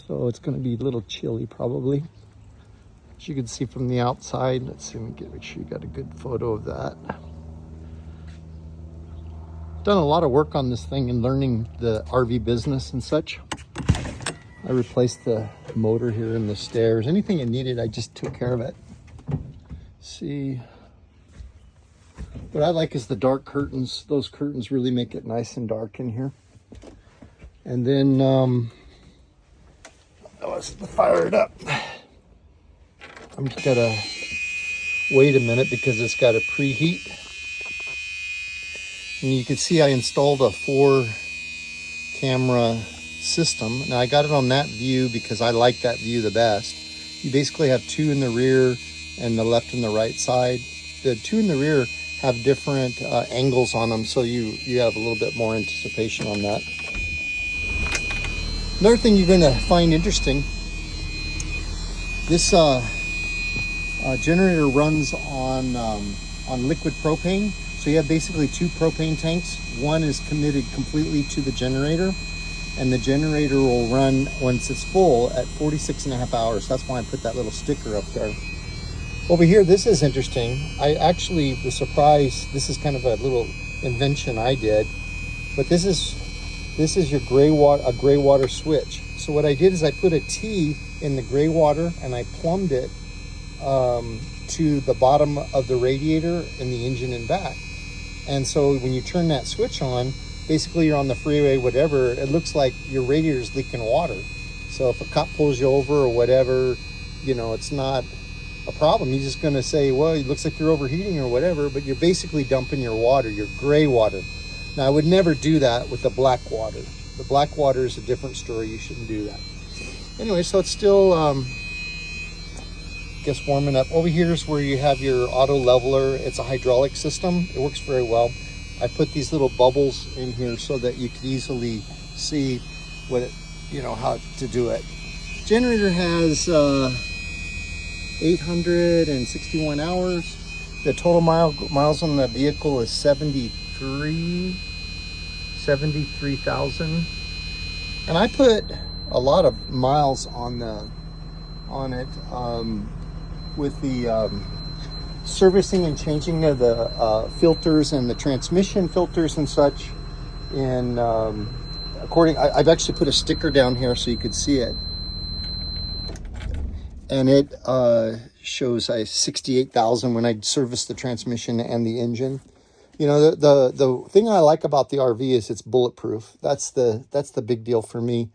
So it's going to be a little chilly probably. As you can see from the outside, let's see, make sure you got a good photo of that. Done a lot of work on this thing and learning the RV business and such. I replaced the motor here in the stairs. Anything it needed, I just took care of it. See, what I like is the dark curtains. Those curtains really make it nice and dark in here. And then, let's fire it up. I'm just gotta wait a minute because it's got a preheat. And you can see I installed a 4-camera system. Now I got it on that view because I like that view the best. You basically have 2 in the rear and the left and the right side. The 2 in the rear have different angles on them, so you have a little bit more anticipation on that. Another thing you're going to find interesting, this generator runs on liquid propane. So you have basically 2 propane tanks. One is committed completely to the generator, and the generator will run once it's full at 46.5 hours. That's why I put that little sticker up there. Over here, this is interesting. I actually was surprised. This is kind of a little invention I did, but this is your gray water switch. So what I did is I put a T in the gray water and I plumbed it to the bottom of the radiator in the engine and back. And so when you turn that switch on, basically you're on the freeway, whatever, it looks like your radiator's leaking water. So if a cop pulls you over or whatever, you know, it's not a problem. He's just going to say, well, it looks like you're overheating or whatever, but you're basically dumping your water, your gray water. Now, I would never do that with the black water. The black water is a different story. You shouldn't do that. Anyway, so it's still, I guess, warming up. Over here is where you have your auto leveler. It's a hydraulic system. It works very well. I put these little bubbles in here so that you can easily see what it, how to do it. Generator has 861 hours. The total miles on the vehicle is 73,000. And I put a lot of miles on it with the servicing and changing of the filters and the transmission filters and such. And I've actually put a sticker down here so you could see it. And it shows 68,000 when I service the transmission and the engine. You know, the thing I like about the RV is it's bulletproof. That's the big deal for me.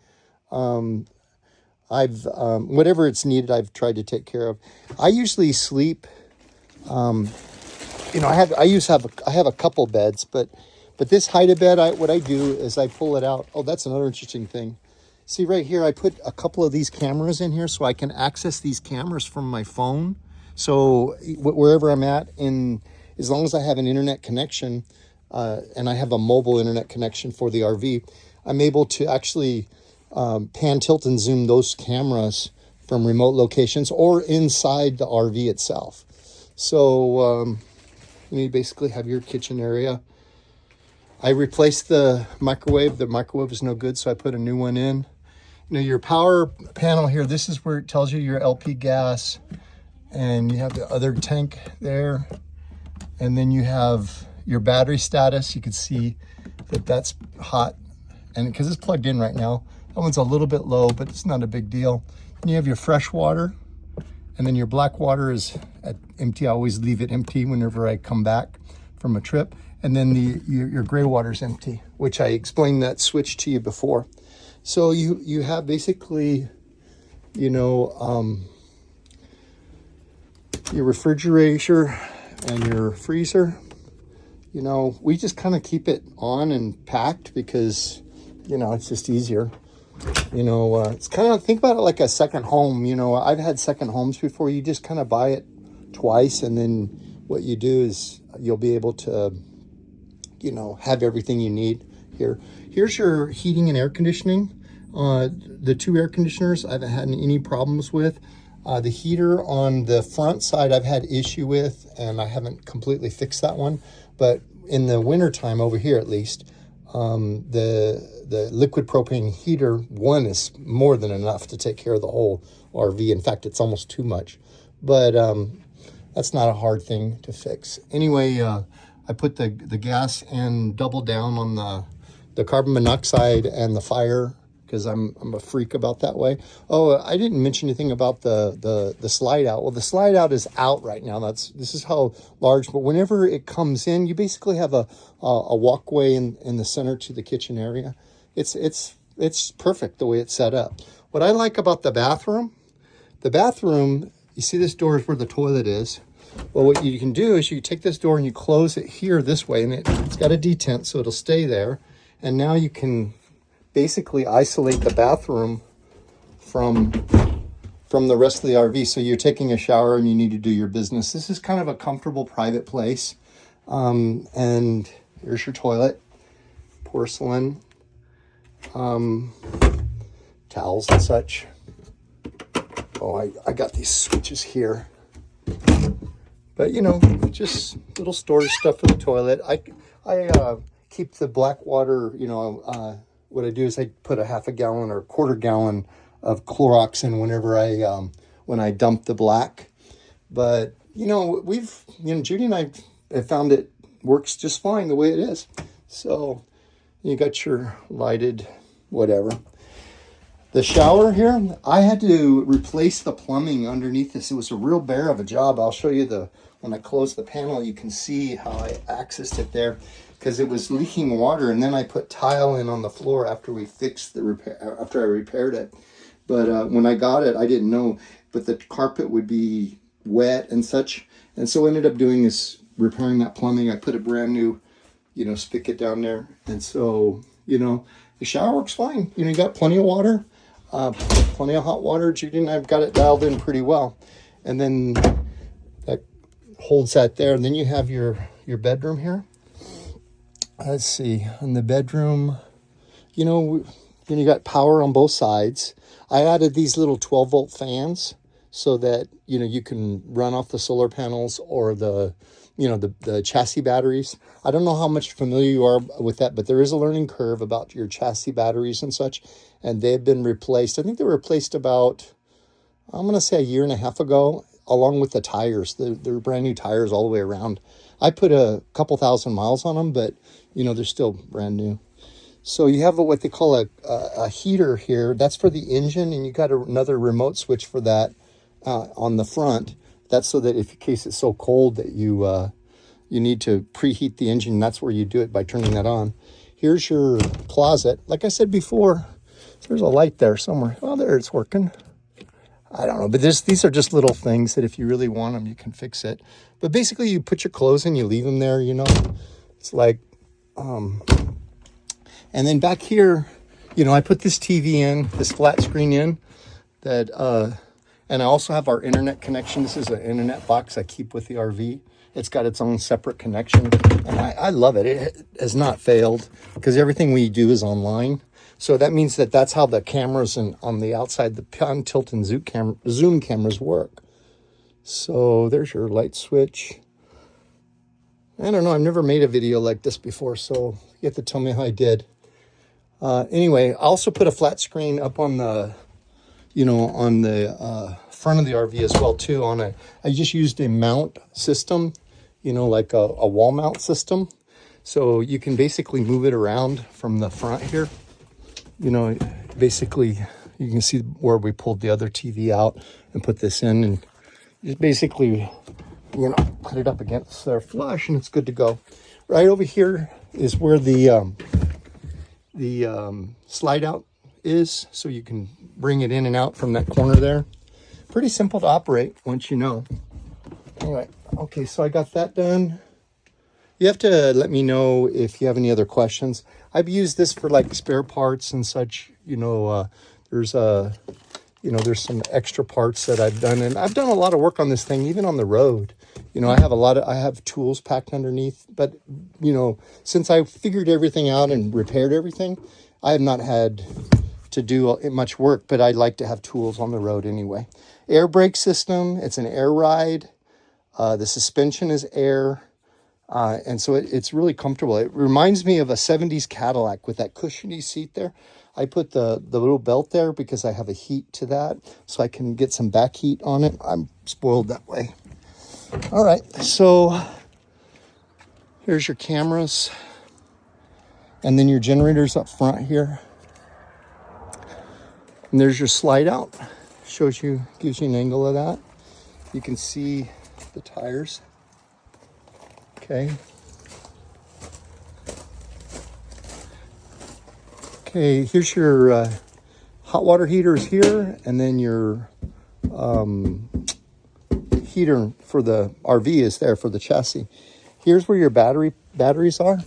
Whatever it's needed, I've tried to take care of. I usually sleep. I have a couple beds, but this hide-a-bed, what I do is I pull it out. Oh, that's another interesting thing. See right here, I put a couple of these cameras in here so I can access these cameras from my phone. So wherever I'm at, as long as I have an internet connection, and I have a mobile internet connection for the RV, I'm able to actually pan, tilt, and zoom those cameras from remote locations or inside the RV itself. So you basically have your kitchen area. I replaced the microwave. The microwave is no good, so I put a new one in. Your power panel here, this is where it tells you your LP gas, and you have the other tank there. And then you have your battery status. You can see that that's hot, and because it's plugged in right now. That one's a little bit low, but it's not a big deal. Then you have your fresh water, and then your black water is empty. I always leave it empty whenever I come back from a trip. And then your gray water is empty, which I explained that switch to you before. So you have basically, your refrigerator and your freezer. We just kind of keep it on and packed because, it's just easier. It's kind of, think about it like a second home. I've had second homes before. You just kind of buy it twice, and then what you do is you'll be able to, have everything you need here. Here's your heating and air conditioning. The 2 air conditioners I haven't had any problems with. The heater on the front side I've had issue with, and I haven't completely fixed that one. But in the winter time over here, at least, The liquid propane heater, one is more than enough to take care of the whole RV. In fact, it's almost too much. But that's not a hard thing to fix. Anyway, I put the gas and double down on the carbon monoxide and the fire, because I'm a freak about that way. Oh, I didn't mention anything about the slide out. Well, the slide out is out right now. This is how large, but whenever it comes in, you basically have a walkway in the center to the kitchen area. It's perfect the way it's set up. What I like about the bathroom, you see this door is where the toilet is. Well, what you can do is you take this door and you close it here this way, and it's got a detent, so it'll stay there. And now you can basically isolate the bathroom from the rest of the RV. So you're taking a shower and you need to do your business. This is kind of a comfortable private place. And here's your toilet, porcelain, towels and such. Oh, I got these switches here. But, you know, just little storage stuff for the toilet. I keep the black water, you know, what I do is I put a half a gallon or a quarter gallon of Clorox in whenever when I dump the black. But, you know, Judy and I have found it works just fine the way it is. So you got your lighted whatever. The shower here, I had to replace the plumbing underneath this. It was a real bear of a job. I'll show you when I close the panel, you can see how I accessed it there, because it was leaking water, and then I put tile in on the floor after I repaired it. But when I got it, I didn't know, but the carpet would be wet and such. And so what I ended up doing is repairing that plumbing. I put a brand new, you know, spigot down there. And so, you know, the shower works fine. You know, you got plenty of water, plenty of hot water. Judy and I've got it dialed in pretty well. And then that holds that there. And then you have your bedroom here. Let's see, in the bedroom, you know, you got power on both sides. I added these little 12-volt fans so that, you know, you can run off the solar panels or the chassis batteries. I don't know how much familiar you are with that, but there is a learning curve about your chassis batteries and such, and they've been replaced. I think they were replaced about, I'm going to say, a year and a half ago, along with the tires. They're brand new tires all the way around. I put a couple thousand miles on them, but, you know, they're still brand new. So you have what they call a heater here. That's for the engine, and you got another remote switch for that on the front. That's so that in case it's so cold that you need to preheat the engine, that's where you do it, by turning that on. Here's your closet. Like I said before, there's a light there somewhere. Oh, there, it's working. I don't know, but these are just little things that if you really want them, you can fix it. But basically, you put your clothes in, you leave them there, you know. It's like, and then back here, you know, I put this TV in, this flat screen in, that, and I also have our internet connection. This is an internet box I keep with the RV. It's got its own separate connection, and I love it. It has not failed, because everything we do is online. So that means that's how the cameras on the outside, the pan, tilt, and zoom cameras work. So there's your light switch. I don't know. I've never made a video like this before, so you have to tell me how I did. Anyway, I also put a flat screen up on the, you know, on the front of the RV as well too. I just used a mount system, you know, like a wall mount system. So you can basically move it around from the front here. You know, basically you can see where we pulled the other TV out and put this in, and just basically, you know, put it up against their flush and it's good to go. Right over here is where the slide out is, so you can bring it in and out from that corner there. Pretty simple to operate once you know. Anyway, okay, so I got that done. You have to let me know if you have any other questions. I've used this for like spare parts and such. You know, there's some extra parts that I've done, and I've done a lot of work on this thing, even on the road. You know, I have tools packed underneath, but, you know, since I figured everything out and repaired everything, I have not had to do much work, but I'd like to have tools on the road anyway. Air brake system, it's an air ride. The suspension is air. And so it's really comfortable. It reminds me of a 70s Cadillac with that cushiony seat there. I put the little belt there because I have a heat to that, so I can get some back heat on it. I'm spoiled that way. All right, so here's your cameras, and then your generators up front here. And there's your slide out. Shows you, gives you an angle of that. You can see the tires. Okay. Okay, here's your hot water heaters here, and then your heater for the RV is there for the chassis. Here's where your batteries are,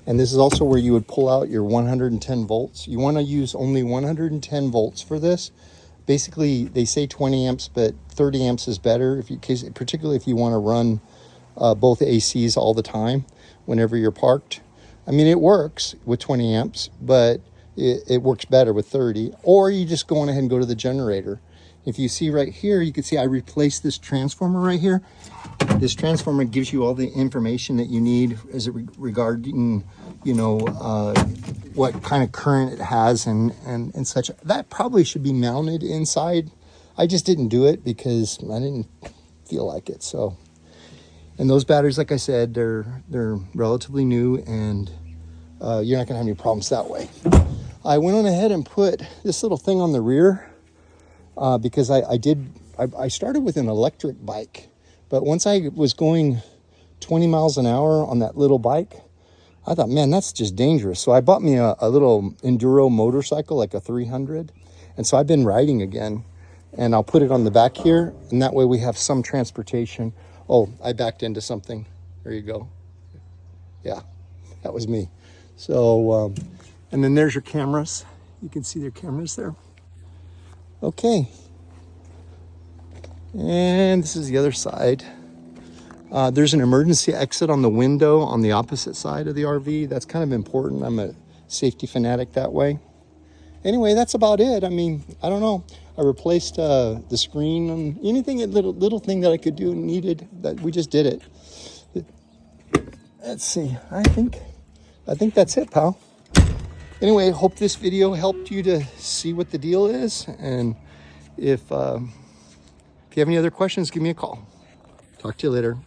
and this is also where you would pull out your 110 volts. You want to use only 110 volts for this. Basically, they say 20 amps, but 30 amps is better, particularly if you want to run both ACs all the time whenever you're parked. I mean, it works with 20 amps, but it works better with 30. Or you just go on ahead and go to the generator. If you see right here, you can see I replaced this transformer right here. This transformer gives you all the information that you need as it regarding, you know, what kind of current it has and such. That probably should be mounted inside. I just didn't do it because I didn't feel like it. So, and those batteries, like I said, they're relatively new, and you're not gonna have any problems that way. I went on ahead and put this little thing on the rear because I started with an electric bike, but once I was going 20 miles an hour on that little bike, I thought, man, that's just dangerous. So I bought me a little enduro motorcycle, like a 300. And so I've been riding again, and I'll put it on the back here, and that way we have some transportation. Oh, I backed into something. There you go. Yeah, that was me. So, and then there's your cameras. You can see their cameras there. Okay. And this is the other side. There's an emergency exit on the window on the opposite side of the RV. That's kind of important. I'm a safety fanatic that way. Anyway, that's about it. I mean, I don't know. I replaced the screen and anything, a little thing that I could do needed. That we just did it. Let's see. I think that's it, pal. Anyway, hope this video helped you to see what the deal is. And if you have any other questions, give me a call. Talk to you later.